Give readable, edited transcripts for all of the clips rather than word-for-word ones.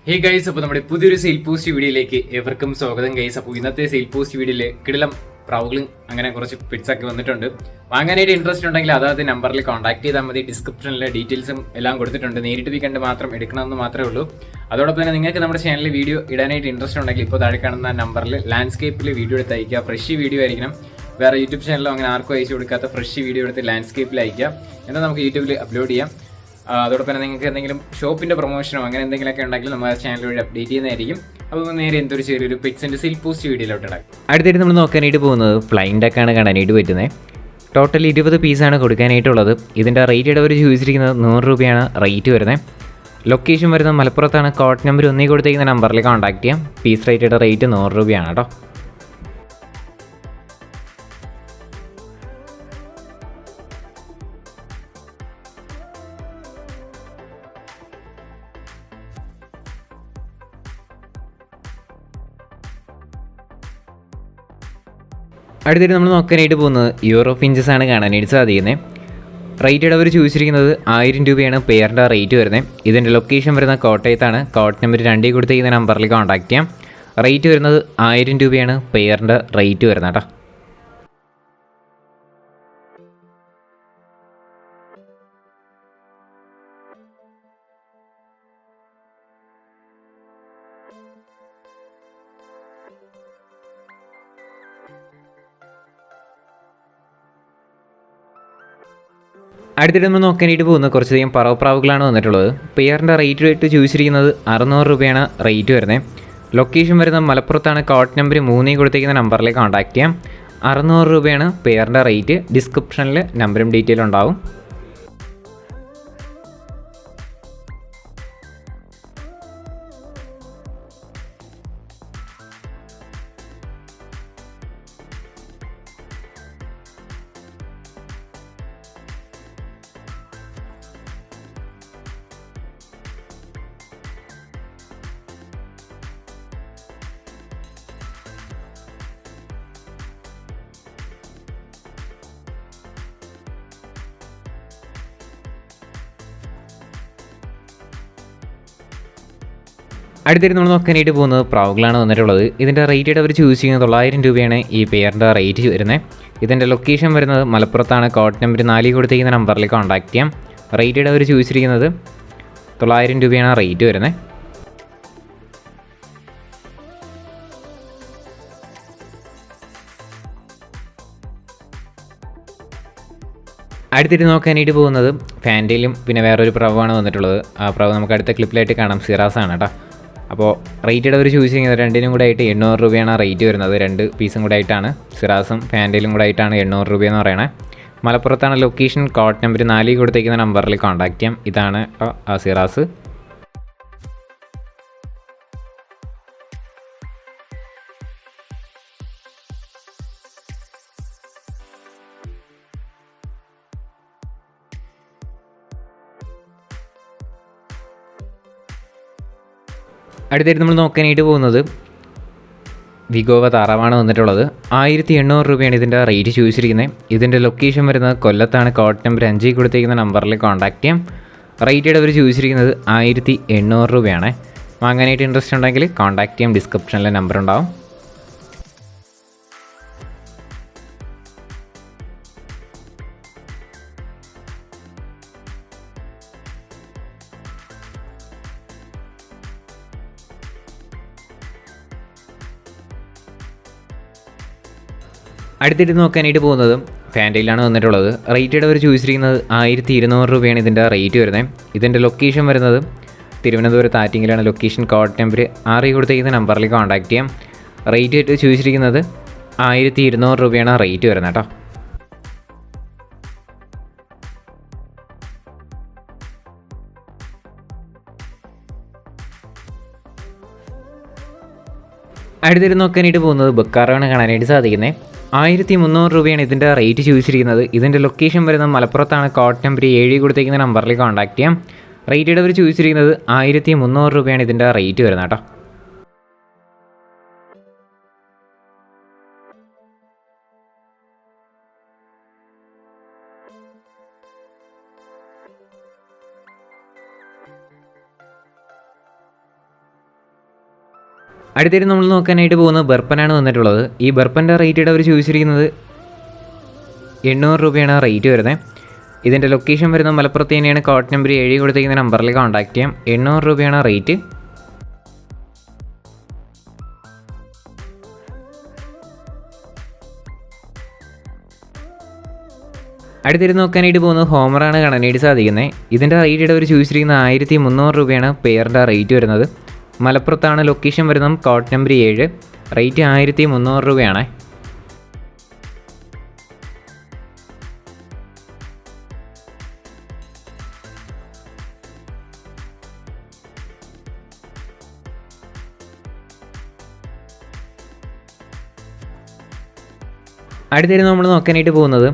Hey guys, അപ്പോൾ നമ്മുടെ പുതിയൊരു സെയിൽ പോസ്റ്റ് വീഡിയോയിലേക്ക് ഏവർക്കും സ്വാഗതം ഗൈസ്. അപ്പോൾ ഇന്നത്തെ സെയിൽ പോസ്റ്റ് വീഡിയോയിൽ കിടിലം പ്രാവുകളും അങ്ങനെ കുറച്ച് പിറ്റ്സൊക്കെ വന്നിട്ടുണ്ട്. വാങ്ങാനായിട്ട് ഇൻട്രസ്റ്റ് ഉണ്ടെങ്കിൽ അതായത് നമ്പറിൽ കോൺടാക്ട് ചെയ്താൽ മതി. ഡിസ്ക്രിപ്ഷനിലെ ഡീറ്റെയിൽസും എല്ലാം കൊടുത്തിട്ടുണ്ട്. നേരിട്ട് പോയി കണ്ട് മാത്രം എടുക്കണമെന്ന് മാത്രമേ ഉള്ളൂ. അതോടൊപ്പം തന്നെ നിങ്ങൾക്ക് നമ്മുടെ ചാനലിൽ വീഡിയോ ഇടാനായിട്ട് ഇൻട്രസ്റ്റ് ഉണ്ടെങ്കിൽ ഇപ്പോൾ താഴെ കാണുന്ന നമ്പറിൽ ലാൻഡ്സ്കേപ്പിൽ വീഡിയോ എടുത്ത് അയക്കുക. ഫ്രഷ് വീഡിയോ ആയിരിക്കണം. വേറെ യൂട്യൂബ് ചാനലോ അങ്ങനെ ആർക്കും അയച്ചു കൊടുക്കാത്ത ഫ്രഷ് വീഡിയോ എടുത്ത് ലാൻഡ്സ്കേപ്പിൽ അയക്കുക. എന്നാൽ നമുക്ക് യൂട്യൂബിൽ അപ്ലോഡ് ചെയ്യാം. അതോടൊപ്പം തന്നെ നിങ്ങൾക്ക് എന്തെങ്കിലും ഷോപ്പിൻ്റെ പ്രൊമോഷനോ അങ്ങനെ എന്തെങ്കിലുമൊക്കെ ഉണ്ടെങ്കിൽ നമ്മുടെ ചാനൽ വഴി അപ്ഡേറ്റ് ചെയ്യുന്നതായിരിക്കും. അപ്പോൾ നേരെ എന്തൊരു ചെറിയൊരു പിക്സിൻ്റെ സെയിൽ പോസ്റ്റ് വീഡിയോയിലോട്ട് ഇടാം. അടുത്തായിട്ട് നമ്മൾ നോക്കാനായിട്ട് പോകുന്നത് ഫ്ലൈങ് ഡക്കാണ് കാണാനായിട്ട് പറ്റുന്നത്. ടോട്ടൽ 20 പീസാണ് കൊടുക്കാനായിട്ടുള്ളത്. ഇതിൻ്റെ റേറ്റ് അവർ ചോദിച്ചിരിക്കുന്നത് 100 രൂപയാണ് റേറ്റ് വരുന്നത്. ലൊക്കേഷൻ വരുന്നത് മലപ്പുറത്താണ്. കോഡ് നമ്പർ 1 കൊടുത്തേക്കുന്ന നമ്പറിൽ കോൺടാക്ട് ചെയ്യാം. പീസ് റേറ്റയുടെ റേറ്റ് 100 രൂപയാണ് കേട്ടോ. അടുത്തിട്ട് നമ്മൾ നോക്കാനായിട്ട് പോകുന്നത് യൂറോ ഫിഞ്ചസ് ആണ് കാണാനായിട്ട് സാധിക്കുന്നത്. റേറ്റഡ് അവർ ചോദിച്ചിരിക്കുന്നത് 1000 രൂപയാണ് പെയറിൻ്റെ റേറ്റ് വരുന്നത്. ഇതിൻ്റെ ലൊക്കേഷൻ വരുന്ന കോട്ടയത്താണ്. കോഡ് നമ്പർ 2 കൊടുത്തിരിക്കുന്ന നമ്പറിൽ കോൺടാക്ട് ചെയ്യാം. റേറ്റ് വരുന്നത് 1000 രൂപയാണ് പെയറിൻ്റെ റേറ്റ് വരുന്നത് കേട്ടോ. അടുത്തിട്ട് നമ്മൾ നോക്കാനായിട്ട് പോകുന്നത് കുറച്ചധികം പറവപ്രാവുകളാണ് വന്നിട്ടുള്ളത്. പെയറിൻ്റെ റേറ്റ് ചോദിച്ചിരിക്കുന്നത് 600 രൂപയാണ് റേറ്റ് വരുന്നത്. ലൊക്കേഷൻ വരുന്നത് മലപ്പുറത്താണ്. കോഡ് നമ്പർ 3 കൊടുത്തിരിക്കുന്ന നമ്പറിലേക്ക് കോൺടാക്ട് ചെയ്യാം. 600 രൂപയാണ് പെയറിൻ്റെ റേറ്റ്. ഡിസ്ക്രിപ്ഷനിൽ നമ്പറും ഡീറ്റെയിലും ഉണ്ടാവും. അടുത്തിട്ട് നമ്മൾ നോക്കാനായിട്ട് പോകുന്നത് പ്രാവുകളാണ് വന്നിട്ടുള്ളത്. ഇതിൻ്റെ റേറ്റ് അവർ ചൂസ് ചെയ്യുന്നത് 900 രൂപയാണ് ഈ പെയറിൻ്റെ റേറ്റ് വരുന്നത്. ഇതിൻ്റെ ലൊക്കേഷൻ വരുന്നത് മലപ്പുറത്താണ്. കോഡ് നമ്പർ 4 കൊടുത്തിരിക്കുന്ന നമ്പറിൽ കോൺടാക്ട് ചെയ്യാം. റേറ്റ് അവർ ചൂസ് ചെയ്യുന്നത് 900 രൂപയാണ് റേറ്റ് വരുന്നത്. അടുത്തിട്ട് നോക്കാനായിട്ട് പോകുന്നത് ഫാൻറ്റയിലും പിന്നെ വേറൊരു പ്രാവാണ് വന്നിട്ടുള്ളത്. ആ പ്രാവ് നമുക്ക് അടുത്ത ക്ലിപ്പിലായിട്ട് കാണാം. സിറാസാണ് കേട്ടോ. അപ്പോൾ റേറ്റഡ് അവർ ചൂസ് ചെയ്യുന്നത് രണ്ടിനും കൂടെ ആയിട്ട് 800 രൂപയാണ് റേറ്റ് വരുന്നത്. 2 പീസും കൂടെ ആയിട്ടാണ്. സിറാസും ഫാൻറ്റയിലും കൂടെ ആയിട്ടാണ് 800 രൂപയെന്ന് പറയണത്. മലപ്പുറത്താണ് ലൊക്കേഷൻ. കോഡ് നമ്പർ 4 കൊടുത്തേക്കുന്ന നമ്പറിൽ കോൺടാക്ട് ചെയ്യാം. ഇതാണ് ആ സിറാസ്. അടുത്തായിട്ട് നമ്മൾ നോക്കാനായിട്ട് പോകുന്നത് വിഗോവ താറാവാണ് വന്നിട്ടുള്ളത്. 1800 രൂപയാണ് ഇതിൻ്റെ റേറ്റ് ചോദിച്ചിരിക്കുന്നത്. ഇതിൻ്റെ ലൊക്കേഷൻ വരുന്നത് കൊല്ലത്താണ്. കോഡ് നമ്പർ 5 കൊടുത്തിരിക്കുന്ന നമ്പറിൽ കോൺടാക്ട് ചെയ്യാം. റേറ്റഡ് അവർ ചോദിച്ചിരിക്കുന്നത് 1800 രൂപയാണ്. വാങ്ങാനായിട്ട് ഇൻട്രസ്റ്റ് ഉണ്ടെങ്കിൽ കോൺടാക്ട് ചെയ്യാം. ഡിസ്ക്രിപ്ഷനിലെ നമ്പർ ഉണ്ടാവും. അടുത്തിട്ട് നോക്കാനായിട്ട് പോകുന്നത് ഫാൻറ്റയിലാണ് വന്നിട്ടുള്ളത്. റേറ്റഡ് അവർ ചോദിച്ചിരിക്കുന്നത് 1200 രൂപയാണ് ഇതിൻ്റെ റേറ്റ് വരുന്നത്. ഇതിൻ്റെ ലൊക്കേഷൻ വരുന്നത് തിരുവനന്തപുരത്ത് ആറ്റിങ്ങലാണ്. ലൊക്കേഷൻ കോഡ് നമ്പർ 6 കൊടുത്തിരിക്കുന്ന നമ്പറിൽ കോൺടാക്ട് ചെയ്യാം. റേറ്റ് ചോദിച്ചിരിക്കുന്നത് 1200 രൂപയാണ് റേറ്റ് വരുന്നത് കേട്ടോ. അടുത്തിട്ട് നോക്കാനായിട്ട് പോകുന്നത് ബക്കാറാണ് കാണാനായിട്ട് സാധിക്കുന്നത്. 1300 രൂപയാണ് ഇതിൻ്റെ റേറ്റ് ചോദിച്ചിരിക്കുന്നത്. ഇതിൻ്റെ ലൊക്കേഷൻ വരുന്നത് മലപ്പുറത്താണ്. കോഡ് നമ്പർ 7 കൊടുത്തിരിക്കുന്ന നമ്പറിൽ കോൺടാക്ട് ചെയ്യാം. റേറ്റഡ് അവർ ചോദിച്ചിരിക്കുന്നത് 1300 രൂപയാണ് ഇതിൻ്റെ റേറ്റ് വരുന്നത് കേട്ടോ. അടുത്തായിട്ട് നമ്മൾ നോക്കാനായിട്ട് പോകുന്നത് ബർപ്പനാണ് വന്നിട്ടുള്ളത്. ഈ ബർപ്പൻ്റെ റേറ്റ് അവർ ചോദിച്ചിരിക്കുന്നത് 800 രൂപയാണ് റേറ്റ് വരുന്നത്. ഇതിൻ്റെ ലൊക്കേഷൻ വരുന്നത് മലപ്പുറത്ത് തന്നെയാണ്. കോഡ് നമ്പർ 7 കൊടുത്തിരിക്കുന്ന നമ്പറിൽ കോൺടാക്ട് ചെയ്യാം. 800 രൂപയാണ് റേറ്റ്. അടുത്തിട്ട് നോക്കാനായിട്ട് പോകുന്നത് ഹോമറാണ് കാണാനായിട്ട് സാധിക്കുന്നത്. ഇതിൻ്റെ റേറ്റ് അവർ ചോദിച്ചിരിക്കുന്നത് 1300 രൂപയാണ് പെയറിൻ്റെ റേറ്റ് വരുന്നത്. മലപ്പുറത്താണ് ലൊക്കേഷൻ വരുന്നത്. കോഡ് നമ്പർ 7, റേറ്റ് 1300 രൂപയാണ്. അടുത്തായിട്ട് നമ്മൾ നോക്കാനായിട്ട് പോകുന്നത്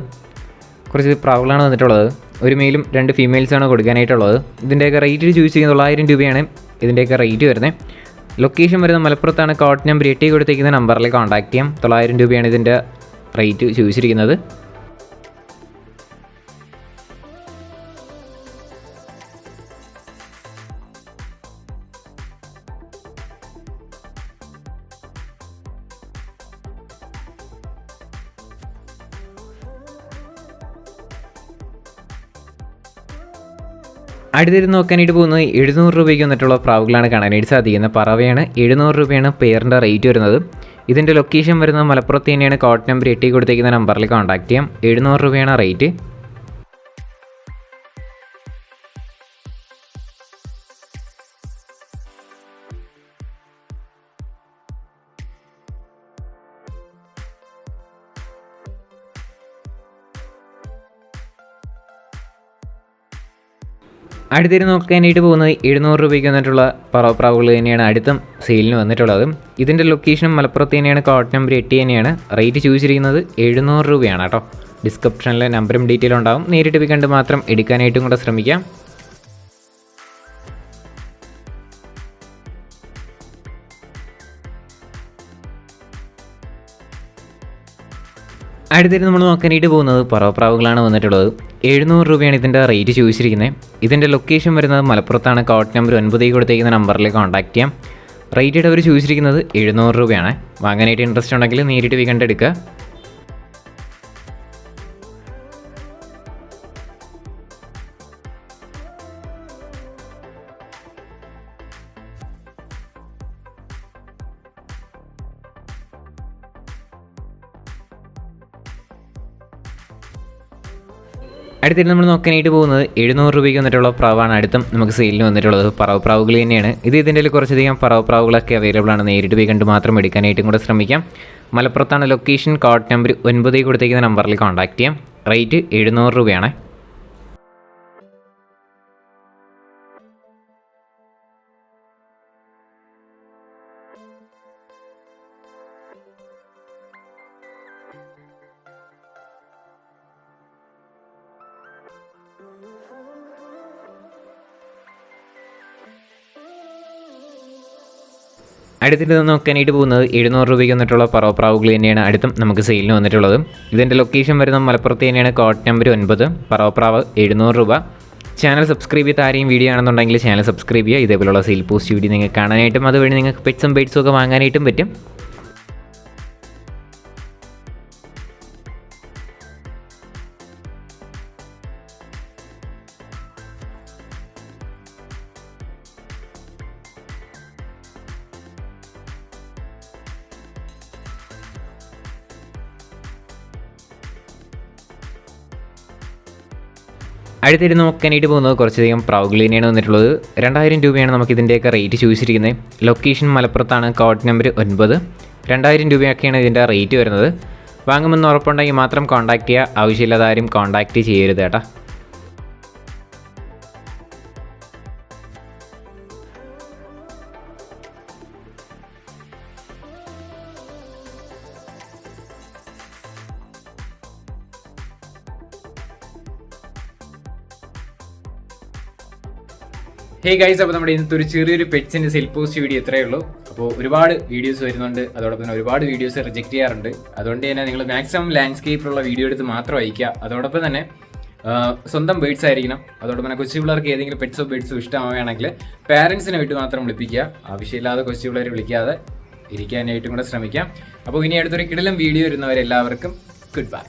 കുറച്ച് പ്രാവുകളാണ് വന്നിട്ടുള്ളത്. ഒരു മെയിലും 2 ഫീമെയിൽസാണ് കൊടുക്കാനായിട്ടുള്ളത്. ഇതിൻ്റെയൊക്കെ റേറ്റ് ചോദിച്ചിരിക്കുന്നത് 900 രൂപയാണ് ഇതിൻ്റെയൊക്കെ റേറ്റ് വരുന്നത്. ലൊക്കേഷൻ വരുന്നത് മലപ്പുറത്താണ്. കോഡ് നമ്പർ 8 കൊടുത്തിരിക്കുന്ന നമ്പറിൽ കോൺടാക്ട് ചെയ്യാം. 900 രൂപയാണ് ഇതിൻ്റെ റേറ്റ് ചോദിച്ചിരിക്കുന്നത്. അടുത്തിട്ട് നോക്കാനായിട്ട് പോകുന്നത് 700 രൂപയ്ക്ക് വന്നിട്ടുള്ള പ്രാവുകളാണ് കാണാനായിട്ട് സാധിക്കുന്നത്. പറവയാണ്. 700 രൂപയാണ് പെയറിൻ്റെ റേറ്റ് വരുന്നത്. ഇതിൻ്റെ ലൊക്കേഷൻ വരുന്നത് മലപ്പുറത്ത് തന്നെയാണ്. കോഡ് നമ്പർ 8 കൊടുത്തിരിക്കുന്ന നമ്പറിൽ കോൺടാക്ട് ചെയ്യാം. 700 രൂപയാണ് റേറ്റ്. അടുത്തിട്ട് നോക്കാനായിട്ട് പോകുന്നത് 700 രൂപയ്ക്ക് വന്നിട്ടുള്ള പറവപ്രാവുകൾ തന്നെയാണ് അടുത്ത സെയിലിന് വന്നിട്ടുള്ളത്. ഇതിൻ്റെ ലൊക്കേഷനും മലപ്പുറത്ത് തന്നെയാണ്. കോഡ് നമ്പർ 8 തന്നെയാണ്. റേറ്റ് ചോദിച്ചിരിക്കുന്നത് 700 രൂപയാണ് കേട്ടോ. ഡിസ്ക്രിപ്ഷനിൽ നമ്പറും ഡീറ്റെയിൽ ഉണ്ടാവും. നേരിട്ട് പോയി കണ്ട് മാത്രം എടുക്കാനായിട്ടും കൂടെ ശ്രമിക്കാം. അടുത്തിട്ട് നമ്മൾ നോക്കാനായിട്ട് പോകുന്നത് പറവപ്രാവുകളാണ് വന്നിട്ടുള്ളത്. 700 രൂപയാണ് ഇതിൻ്റെ റേറ്റ് ചോദിച്ചിരിക്കുന്നത്. ഇതിൻ്റെ ലൊക്കേഷൻ വരുന്നത് മലപ്പുറത്താണ്. കോഡ് നമ്പർ 9 കൊടുത്തിരിക്കുന്ന നമ്പറിൽ കോൺടാക്ട് ചെയ്യാം. റേറ്റ് അവർ ചോദിച്ചിരിക്കുന്നത് 700 രൂപയാണ്. വാങ്ങാനായിട്ട് ഇൻട്രസ്റ്റ് ഉണ്ടെങ്കിൽ നേരിട്ട് പോയി കണ്ടെടുക്കുക. അടുത്തിട്ട് നമ്മൾ നോക്കാനായിട്ട് പോകുന്നത് 700 രൂപയ്ക്ക് വന്നിട്ടുള്ള പ്രാവാണ് അടുത്തും നമുക്ക് സെയിലിന് വന്നിട്ടുള്ളത്. പറവപ്രാവുകൾ തന്നെയാണ്. ഇതിൻ്റെ കുറച്ചധികം പറവപ്രാവുകളൊക്കെ അവൈലബിൾ ആണ്. നേരിട്ട് പോയി കണ്ട് മാത്രം എടുക്കാനായിട്ടും കൂടെ ശ്രമിക്കാം. മലപ്പുറത്താണ് ലൊക്കേഷൻ. കോഡ് നമ്പർ 9 കൊടുത്തിരിക്കുന്ന നമ്പറിൽ കോൺടാക്ട് ചെയ്യാം. റേറ്റ് 700 രൂപയാണ്. അടുത്തിട്ട് നോക്കാനായിട്ട് പോകുന്നത് 700 രൂപയ്ക്ക് വന്നിട്ടുള്ള പറവപ്രാവുകൾ തന്നെയാണ് അടുത്തും നമുക്ക് സെയിലിന് വന്നിട്ടുള്ളത്. ഇതിൻ്റെ ലൊക്കേഷൻ വരുന്നത് മലപ്പുറത്ത് തന്നെയാണ്. കോഡ് നമ്പർ 9, പറവപ്രാവ് 700 രൂപ. ചാനൽ സബ്സ്ക്രൈബ് ചെയ്ത് ആരെയും വീഡിയോ ആണെന്നുണ്ടെങ്കിൽ ചാനൽ സബ്സ്ക്രൈബ് ചെയ്യുക. ഇതേപോലുള്ള സെയിൽ പോസ്റ്റ് വീഡിയോ നിങ്ങൾക്ക് കാണാനായിട്ടും അതുവഴി നിങ്ങൾക്ക് പെറ്റ്സും ബേഡ്സും ഒക്കെ വാങ്ങാനായിട്ടും പറ്റും. അടുത്തിട്ട് നോക്കാനായിട്ട് പോകുന്നത് കുറച്ചധികം പ്രാവുകൾ തന്നെയാണ് വന്നിട്ടുള്ളത്. 2000 രൂപയാണ് നമുക്ക് ഇതിൻ്റെയൊക്കെ റേറ്റ് ചോദിച്ചിരിക്കുന്നത്. ലൊക്കേഷൻ മലപ്പുറത്താണ്. കോഡ് നമ്പർ 9, 2000 രൂപയൊക്കെയാണ് ഇതിൻ്റെ റേറ്റ് വരുന്നത്. വാങ്ങുമെന്ന് ഉറപ്പുണ്ടെങ്കിൽ മാത്രം കോൺടാക്ട് ചെയ്യുക. ആവശ്യമില്ലാതെ ആരും കോൺടാക്റ്റ് ചെയ്യരുത് കേട്ടോ. ഹേ ഗൈസ്, അപ്പോൾ നമ്മുടെ ഇന്നത്തെ ഒരു ചെറിയൊരു പെറ്റ്സിൻ്റെ സെയിൽ പോസ്റ്റ് വീഡിയോ ഇത്രയേ ഉള്ളൂ. അപ്പോൾ ഒരുപാട് വീഡിയോസ് വരുന്നുണ്ട്. അതോടൊപ്പം തന്നെ ഒരുപാട് വീഡിയോസ് റിജക്റ്റ് ചെയ്യാറുണ്ട്. അതുകൊണ്ട് തന്നെ നിങ്ങൾ മാക്സിമം ലാൻഡ്സ്കേപ്പിലുള്ള വീഡിയോ എടുത്ത് മാത്രം അയക്കുക. അതോടൊപ്പം തന്നെ സ്വന്തം ബേഡ്സ് ആയിരിക്കണം. അതോടൊപ്പം തന്നെ കൊച്ചു പിള്ളേർക്ക് ഏതെങ്കിലും പെറ്റ്സോ ബേഡ്സോ ഇഷ്ടമാവുകയാണെങ്കിൽ പാരൻസിനെ വിട്ട് മാത്രം വിളിപ്പിക്കുക. ആവശ്യമില്ലാതെ കൊച്ചു പിള്ളേരെ വിളിക്കാതെ ഇരിക്കാനായിട്ടും കൂടെ ശ്രമിക്കാം. അപ്പോൾ ഇനി അടുത്തൊരു കിടിലം വീഡിയോ വരുന്നവരെല്ലാവർക്കും ഗുഡ് ബൈ.